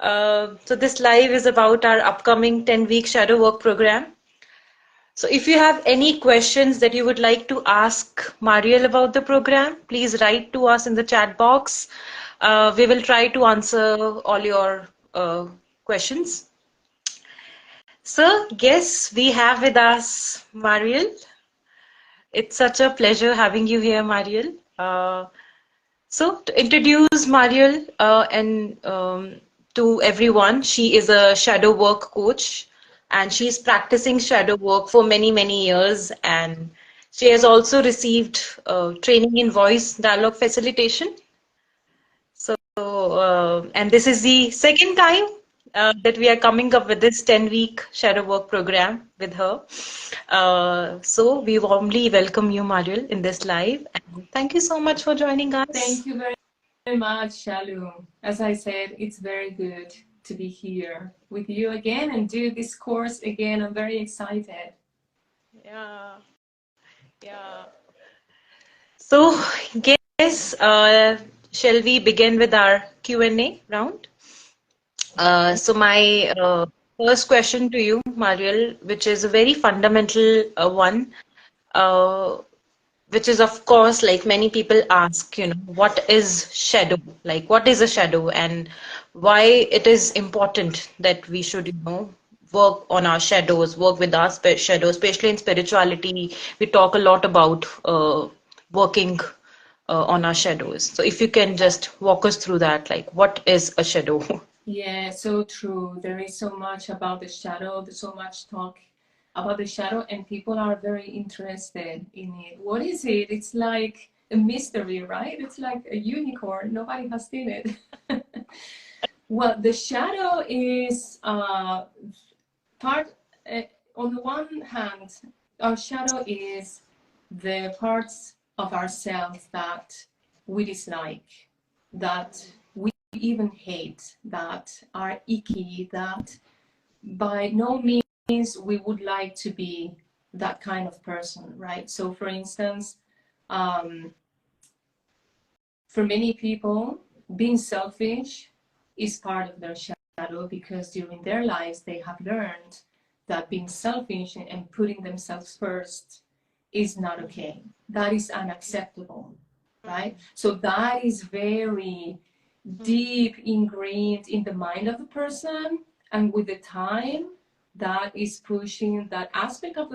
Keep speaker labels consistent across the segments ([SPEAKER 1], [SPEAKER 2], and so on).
[SPEAKER 1] So this live is about our upcoming 10-week shadow work program. So if you have any questions that you would like to ask Marielle about the program, please write to us in the chat box. We will try to answer all your questions. So, yes, we have with us Marielle. It's such a pleasure having you here, Marielle. So, to introduce Marielle and to everyone, she is a shadow work coach and she's practicing shadow work for many, many years. And she has also received training in voice dialogue facilitation. So, and this is the second time that we are coming up with this 10-week shadow work program with her. So we warmly welcome you, Marielle, in this live. And thank you so much for joining us.
[SPEAKER 2] Thank you very much, Shalu. As I said, it's very good to be here with you again and do this course again. I'm very excited.
[SPEAKER 1] Yeah, yeah. So, guess, shall we begin with our Q&A round? So my first question to you, Marielle, which is a very fundamental one, uh, which is of course like many people ask, what is shadow? Like what is a shadow and why it is important that we should, work on our shadows, work with our shadows, especially in spirituality. We talk a lot about working on our shadows. So if you can just walk us through that, like what is a shadow?
[SPEAKER 2] Yeah, so true. There is so much about the shadow, there's so much talk about the shadow, and people are very interested in it. What is it? It's like a mystery, right? It's like a unicorn. Nobody has seen it. Well, the shadow is part, on the one hand, our shadow is the parts of ourselves that we dislike, that we even hate, that are icky, that by no means we would like to be that kind of person, right? So, for instance, um, for many people, being selfish is part of their shadow because during their lives they have learned that being selfish and putting themselves first is not okay. That is unacceptable, right? So that is very deep ingrained in the mind of the person, and with the time, that is pushing that aspect of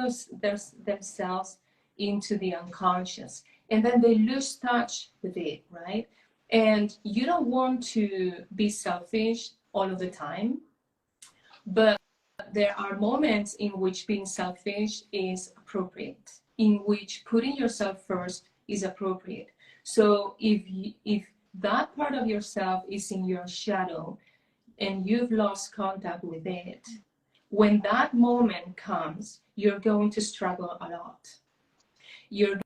[SPEAKER 2] themselves into the unconscious, and then they lose touch with it, right? And you don't want to be selfish all of the time, but there are moments in which being selfish is appropriate, in which putting yourself first is appropriate. So if that part of yourself is in your shadow and you've lost contact with it, when that moment comes, you're going to struggle a lot. You're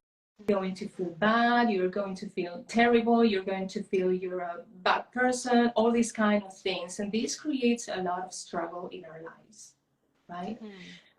[SPEAKER 2] going to feel bad, you're going to feel terrible, you're going to feel you're a bad person, all these kind of things. And this creates a lot of struggle in our lives, right?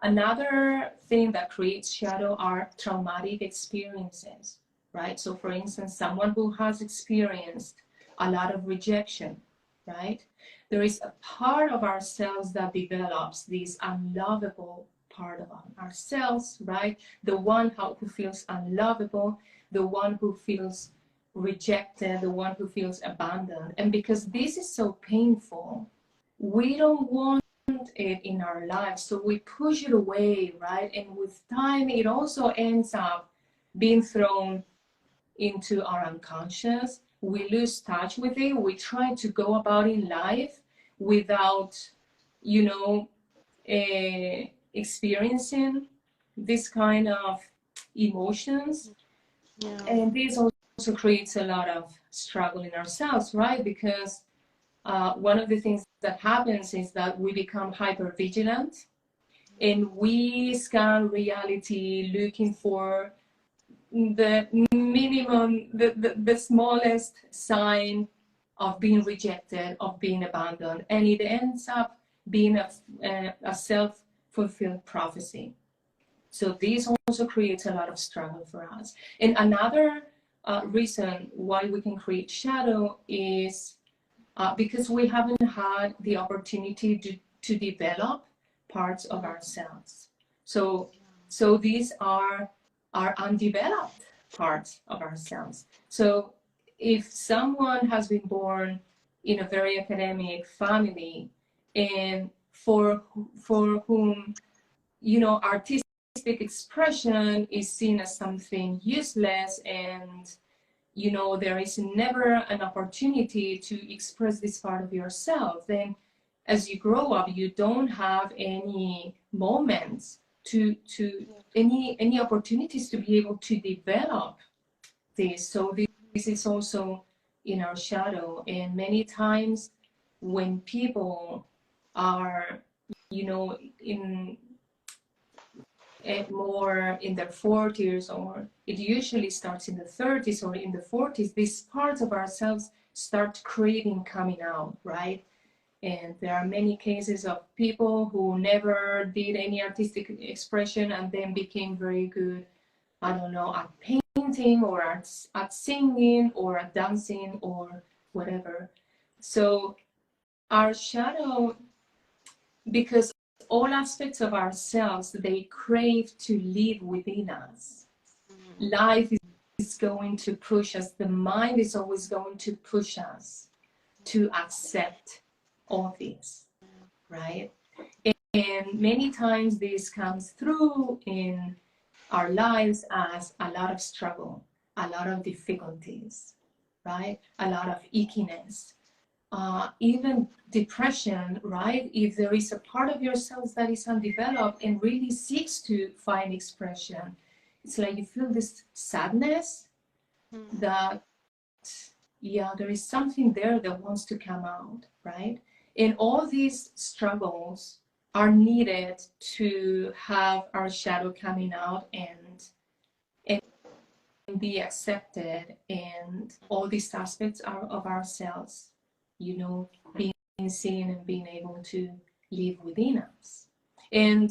[SPEAKER 2] Another thing that creates shadow are traumatic experiences, right? So for instance, someone who has experienced a lot of rejection, right? There is a part of ourselves that develops this unlovable part of ourselves, right? The one who feels unlovable, the one who feels rejected, the one who feels abandoned. And because this is so painful, we don't want it in our lives, so we push it away, right? And with time, it also ends up being thrown into our unconscious. We lose touch with it. We try to go about in life without, you know, experiencing this kind of emotions.
[SPEAKER 1] Yeah.
[SPEAKER 2] And this also creates a lot of struggle in ourselves, right? Because one of the things that happens is that we become hyper vigilant and we scan reality looking for the minimum, the smallest sign of being rejected, of being abandoned, and it ends up being a self-fulfilled prophecy. So this also creates a lot of struggle for us. And another reason why we can create shadow is because we haven't had the opportunity to develop parts of ourselves. So these are our undeveloped parts of ourselves. So if someone has been born in a very academic family, and for whom, you know, artistic expression is seen as something useless, and you know there is never an opportunity to express this part of yourself, then as you grow up you don't have any moments to any opportunities to be able to develop this. So this is also in our shadow, and many times when people are, you know, in more in their 40s, or it usually starts in the 30s or in the 40s, these parts of ourselves start craving coming out, right? And there are many cases of people who never did any artistic expression and then became very good, I don't know, at painting or at singing or at dancing or whatever. So our shadow, because all aspects of ourselves, they crave to live within us. Life is going to push us, the mind is always going to push us to accept all this, right? And many times this comes through in our lives as a lot of struggle, a lot of difficulties, right? A lot of ickiness, even depression, right? If there is a part of yourself that is undeveloped and really seeks to find expression, it's like you feel this sadness that, yeah, there is something there that wants to come out, right? And all these struggles are needed to have our shadow coming out and be accepted, and all these aspects are of ourselves, you know, being seen and being able to live within us. And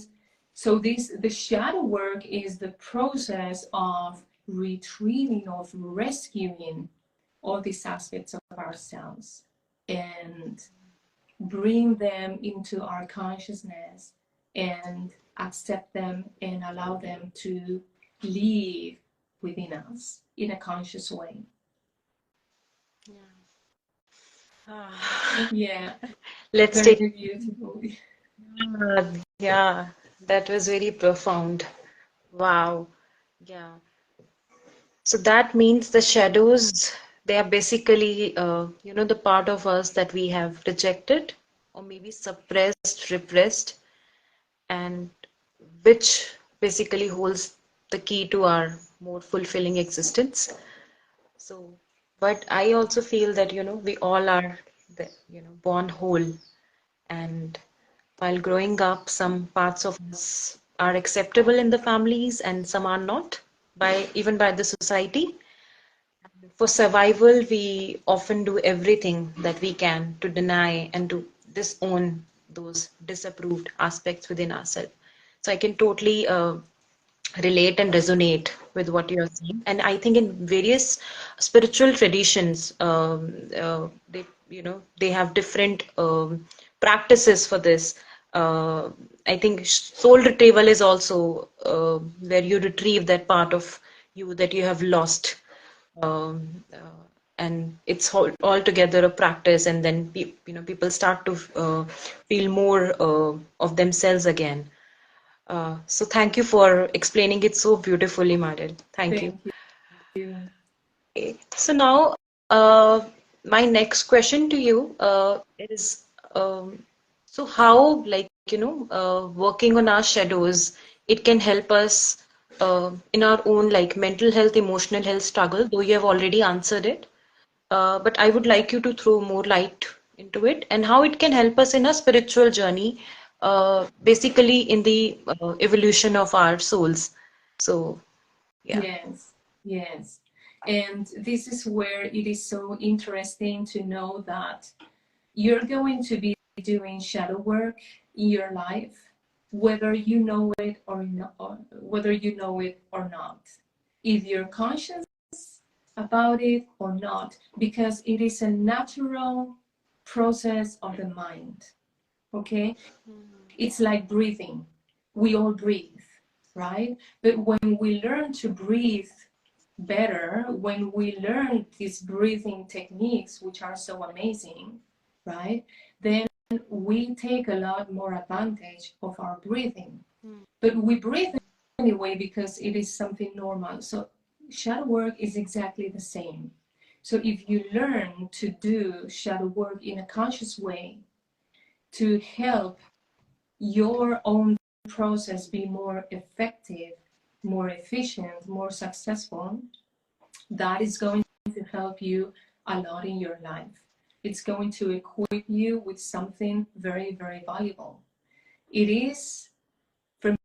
[SPEAKER 2] so the shadow work is the process of retrieving, of rescuing all these aspects of ourselves and bring them into our consciousness and accept them and allow them to live within us in a conscious way. Yeah,
[SPEAKER 1] Let's
[SPEAKER 2] very
[SPEAKER 1] take.
[SPEAKER 2] beautiful.
[SPEAKER 1] Yeah, that was very profound. Wow. Yeah. So that means the shadows, they are basically, the part of us that we have rejected or maybe suppressed, repressed, and which basically holds the key to our more fulfilling existence. So, but I also feel that, we all are, born whole. And while growing up, some parts of us are acceptable in the families and some are not, even by the society. For survival, we often do everything that we can to deny and to disown those disapproved aspects within ourselves. So I can totally relate and resonate with what you're saying. And I think in various spiritual traditions, they have different practices for this. Uh, I think soul retrieval is also where you retrieve that part of you that you have lost, and it's altogether a practice, and then people start to feel more of themselves again. So thank you for explaining it so beautifully, Marielle. Thank you.
[SPEAKER 2] Thank you.
[SPEAKER 1] Okay. So now, my next question to you is, so how, like, working on our shadows, it can help us in our own, like, mental health, emotional health struggle, though you have already answered it. But I would like you to throw more light into it and how it can help us in a spiritual journey, basically in the evolution of our souls. So, yeah.
[SPEAKER 2] Yes, yes. And this is where it is so interesting to know that you're going to be doing shadow work in your life, whether you know it or not, or whether you know it or not, if you're conscious about it or not, because it is a natural process of the mind. Okay? It's like breathing. We all breathe, right? But when we learn to breathe better, when we learn these breathing techniques, which are so amazing, right? Then we take a lot more advantage of our breathing. But we breathe anyway because it is something normal. So shadow work is exactly the same. So if you learn to do shadow work in a conscious way to help your own process be more effective, more efficient, more successful, that is going to help you a lot in your life. It's going to equip you with something very, very valuable. It is, for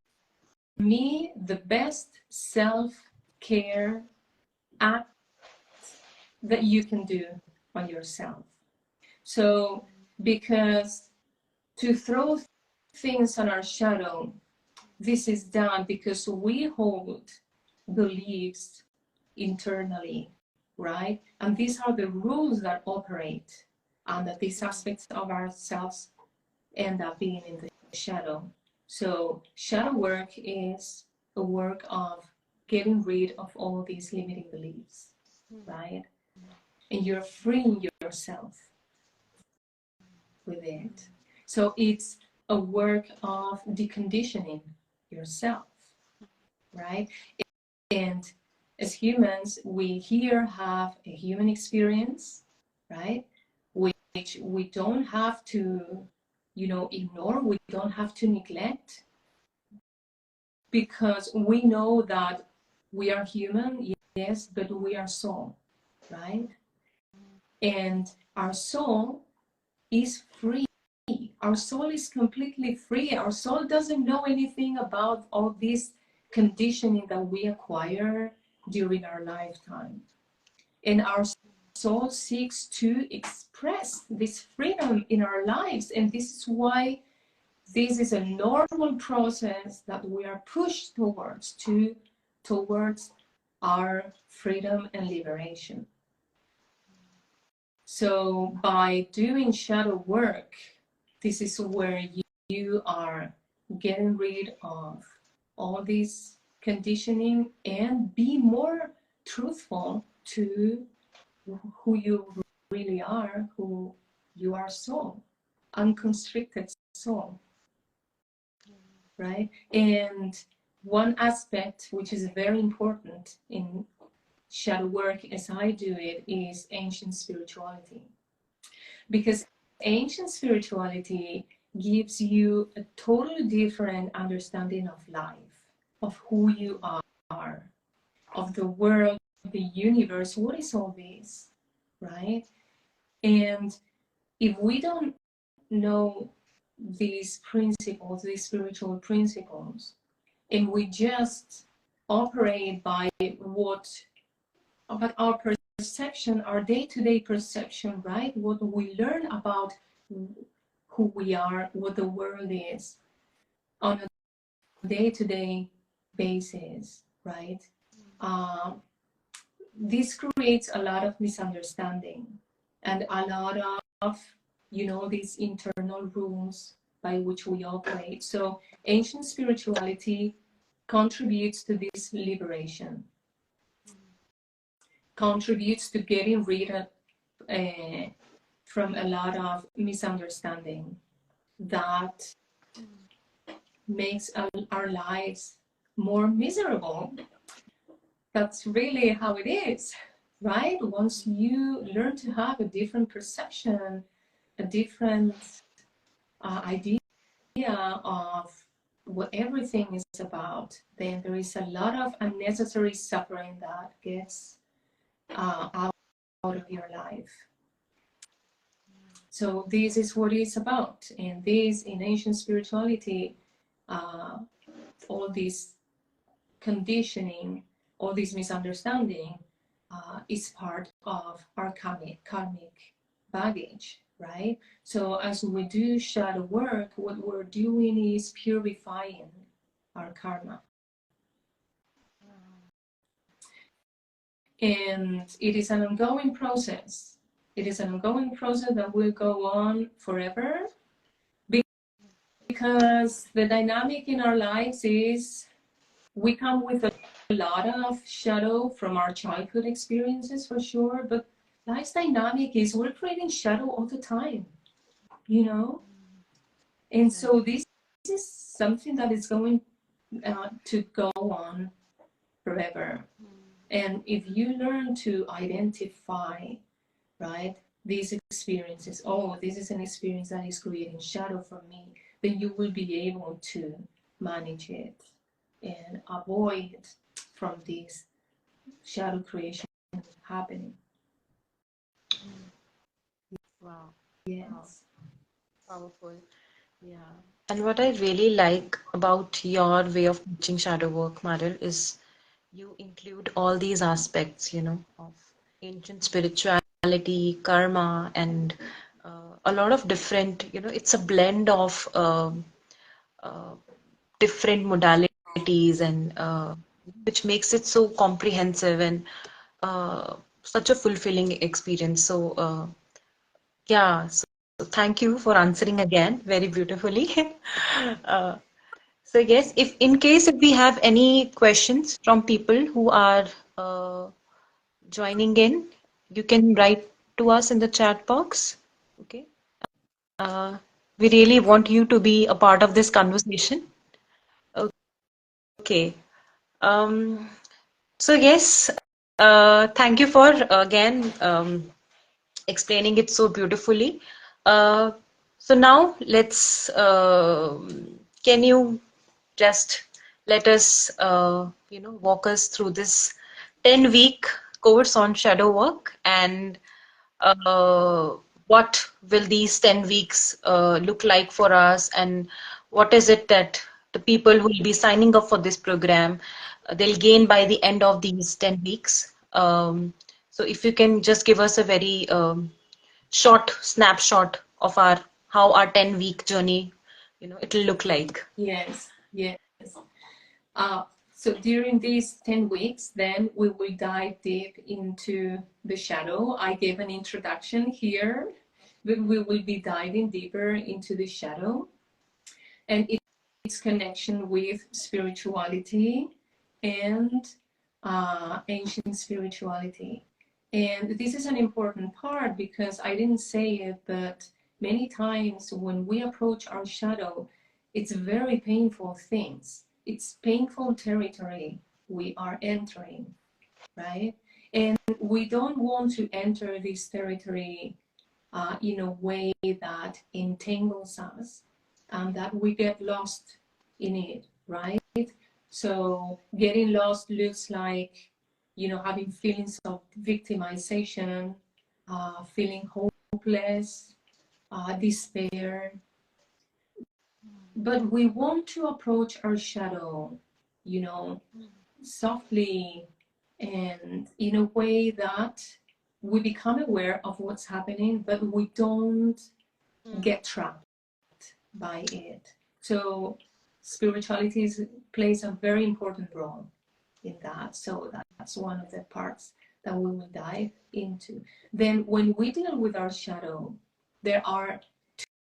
[SPEAKER 2] me, the best self-care act that you can do on yourself. So, because to throw things on our shadow, this is done because we hold beliefs internally, right? And these are the rules that operate, and that these aspects of ourselves end up being in the shadow. So shadow work is a work of getting rid of all these limiting beliefs, right? And you're freeing yourself with it. So it's a work of deconditioning yourself, right? And as humans, we here have a human experience, right? Which we don't have to, ignore, we don't have to neglect, because we know that we are human, yes, but we are soul, right? And our soul is free. Our soul is completely free. Our soul doesn't know anything about all this conditioning that we acquire during our lifetime. And our soul seeks to express this freedom in our lives. And this is why this is a normal process that we are pushed towards our freedom and liberation. So by doing shadow work, this is where you are getting rid of all this conditioning and be more truthful to who you really are, who you are soul, unconstricted soul, right? And one aspect which is very important in shadow work as I do it is ancient spirituality. Because ancient spirituality gives you a totally different understanding of life, of who you are, of the world, the universe. What is all this, right? And if we don't know these principles, these spiritual principles, and we just operate by our perception, our day-to-day perception, right? What we learn about who we are, what the world is on a day-to-day basis, right? This creates a lot of misunderstanding and a lot of, these internal rules by which we operate. So ancient spirituality contributes to this liberation, contributes to getting rid of from a lot of misunderstanding that makes our lives more miserable. That's really how it is, right? Once you learn to have a different perception, a different idea of what everything is about, then there is a lot of unnecessary suffering that gets out of your life. So this is what it's about. And this, in ancient spirituality, all this conditioning, all this misunderstanding is part of our karmic baggage, right? So as we do shadow work, what we're doing is purifying our karma. And it is an ongoing process. It is an ongoing process that will go on forever, because the dynamic in our lives is we come with a lot of shadow from our childhood experiences, for sure, but life's dynamic is we're creating shadow all the time, you know? And so this is something that is going to go on forever. And if you learn to identify, right, these experiences, oh, this is an experience that is creating shadow for me, then you will be able to manage it and avoid from this shadow creation happening.
[SPEAKER 1] Wow. Wow.
[SPEAKER 2] Yes.
[SPEAKER 1] Powerful. Yeah. And what I really like about your way of teaching shadow work, Mariel, is you include all these aspects, of ancient spirituality, karma, and a lot of different, it's a blend of uh, different modalities and which makes it so comprehensive and such a fulfilling experience. So, yeah, so thank you for answering again very beautifully. Uh, so yes, if we have any questions from people who are uh, joining in, you can write to us in the chat box. Okay. Uh, we really want you to be a part of this conversation. Okay. Um, so yes, thank you for again explaining it so beautifully. Uh, so now can you just let us, walk us through this 10-week course on shadow work and uh, what will these 10 weeks look like for us and what is it that the people who will be signing up for this program they'll gain by the end of these 10 weeks. So if you can just give us a very short snapshot of our how our 10-week journey, it'll look like.
[SPEAKER 2] Yes. Yes. Uh, so during these 10 weeks, then we will dive deep into the shadow. I gave an introduction here, but we will be diving deeper into the shadow and its connection with spirituality and ancient spirituality. And this is an important part because I didn't say it, but many times when we approach our shadow, it's very painful things. It's painful territory we are entering, right? And we don't want to enter this territory in a way that entangles us and that we get lost in it, right? So getting lost looks like, having feelings of victimization, feeling hopeless, despair. But we want to approach our shadow, you know, softly and in a way that we become aware of what's happening, but we don't get trapped by it. So spirituality plays a very important role in that. So that's one of the parts that we will dive into. Then when we deal with our shadow, there are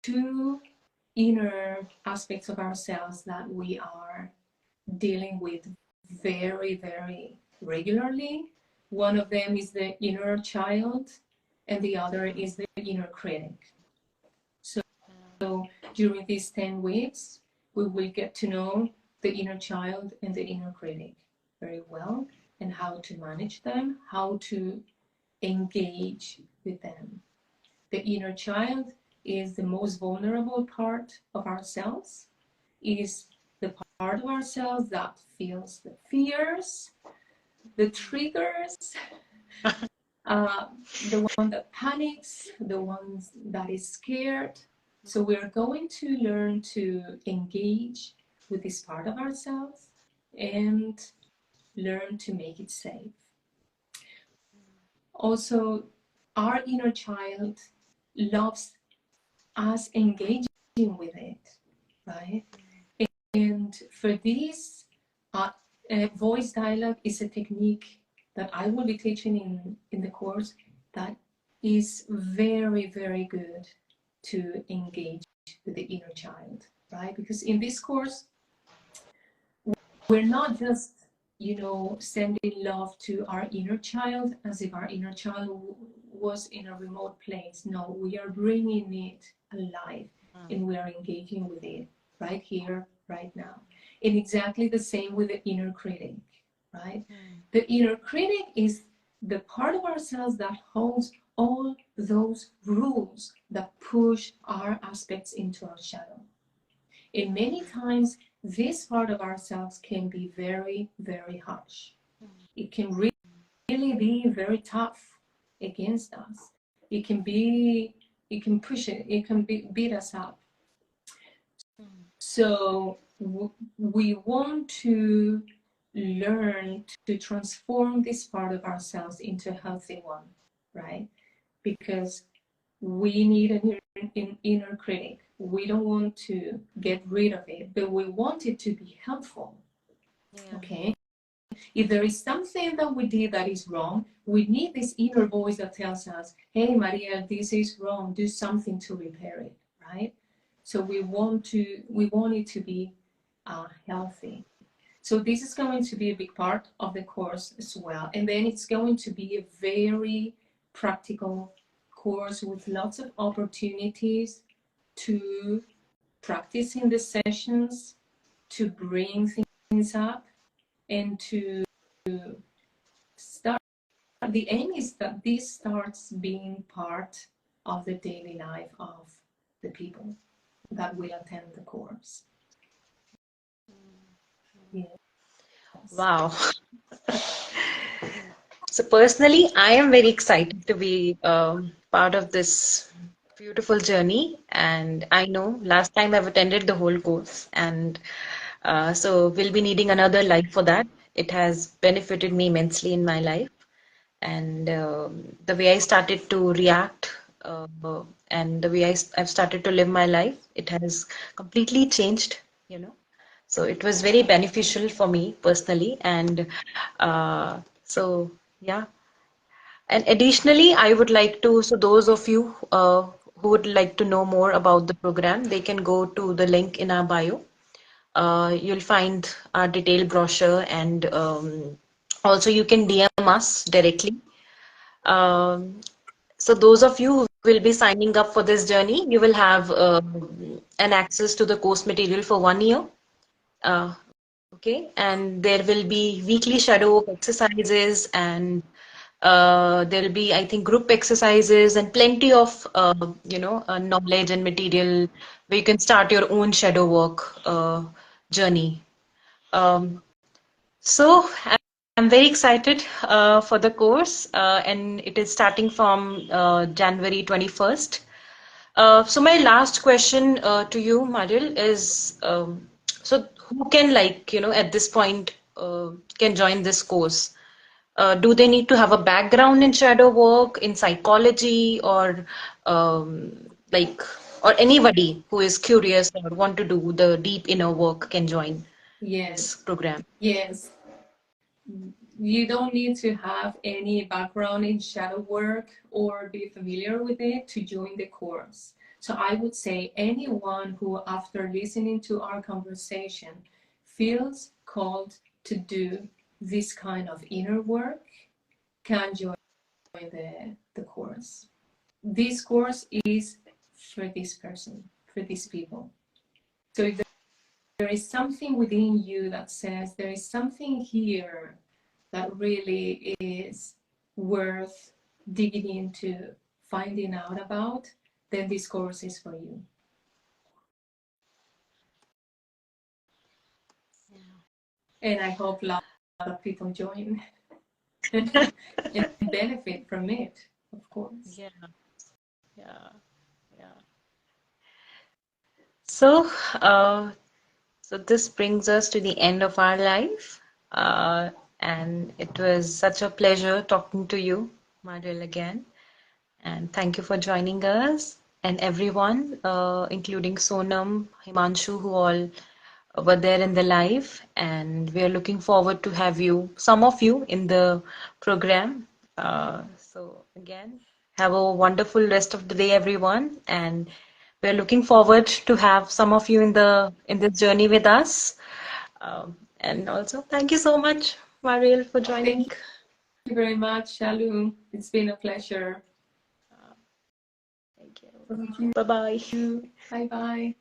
[SPEAKER 2] two inner aspects of ourselves that we are dealing with very, very regularly. One of them is the inner child, and the other is the inner critic. So during these 10 weeks, we will get to know the inner child and the inner critic very well and how to manage them, how to engage with them. The inner child is the most vulnerable part of ourselves, is the part of ourselves that feels the fears, the triggers, the one that panics, the one that is scared. So we're going to learn to engage with this part of ourselves and learn to make it safe. Also, our inner child loves us engaging with it, right? And for this, voice dialogue is a technique that I will be teaching in the course that is very, very good to engage with the inner child, right? Because in this course, we're not just, sending love to our inner child as if our inner child was in a remote place. No, we are bringing it alive and we are engaging with it right here, right now. And exactly the same with the inner critic, right? The inner critic is the part of ourselves that holds all those rules that push our aspects into our shadow. And many times, this part of ourselves can be very, very harsh. It can really be very tough against us. It can be, it can push it can beat us up. So we want to learn to transform this part of ourselves into a healthy one, right? Because we need an inner critic. We don't want to get rid of it, but we want it to be helpful. Okay? If there is something that we did that is wrong, we need this inner voice that tells us, hey, Marielle, this is wrong. Do something to repair it, right? So we want it to be healthy. So this is going to be a big part of the course as well. And then it's going to be a very practical course with lots of opportunities to practice in the sessions, to bring things up, and to start. The aim is that this starts being part of the daily life of the people that will attend the course. Yes.
[SPEAKER 1] Wow. So personally, I am very excited to be part of this beautiful journey. And I know last time I've attended the whole course, and so we'll be needing another life for that. It has benefited me immensely in my life, and the way I started to react, and the way I've started to live my life, it has completely changed, you know. So it was very beneficial for me personally, and so yeah. And additionally, I would like to, so those of you who would like to know more about the program, they can go to the link in our bio. You'll find our detailed brochure, and also you can DM us directly. Um, so those of you who will be signing up for this journey, you will have an access to the course material for 1 year. Uh, okay, and there will be weekly shadow work exercises, and there'll be, I think, group exercises and plenty of knowledge and material where you can start your own shadow work journey. Um, so I'm very excited for the course, and it is starting from January 21st. So my last question to you, Marielle, is so who can, like, at this point can join this course? Do they need to have a background in shadow work, in psychology, or like, or anybody who is curious or want to do the deep inner work can join
[SPEAKER 2] Yes.
[SPEAKER 1] this program?
[SPEAKER 2] Yes. You don't need to have any background in shadow work or be familiar with it to join the course. So I would say anyone who, after listening to our conversation, feels called to do this kind of inner work can join the course. This course is for this person, for these people. So if there is something within you that says there is something here that really is worth digging into, finding out about, then this course is for you. And I hope a lot of people join and benefit from it, of course.
[SPEAKER 1] Yeah, yeah, yeah. So, so this brings us to the end of our life, uh, and it was such a pleasure talking to you, Mariel, again. And thank you for joining us, and everyone, including Sonam, Himanshu, who all were there in the live. And we are looking forward to have you, some of you, in the program. So again, Have a wonderful rest of the day, everyone, and we're looking forward to have some of you in this journey with us. And also, thank you so much, Marielle, for
[SPEAKER 2] Thank
[SPEAKER 1] joining.
[SPEAKER 2] you very much, Shalom. It's been a pleasure.
[SPEAKER 1] Thank you.
[SPEAKER 2] Thank
[SPEAKER 1] Bye bye.
[SPEAKER 2] you. Bye bye.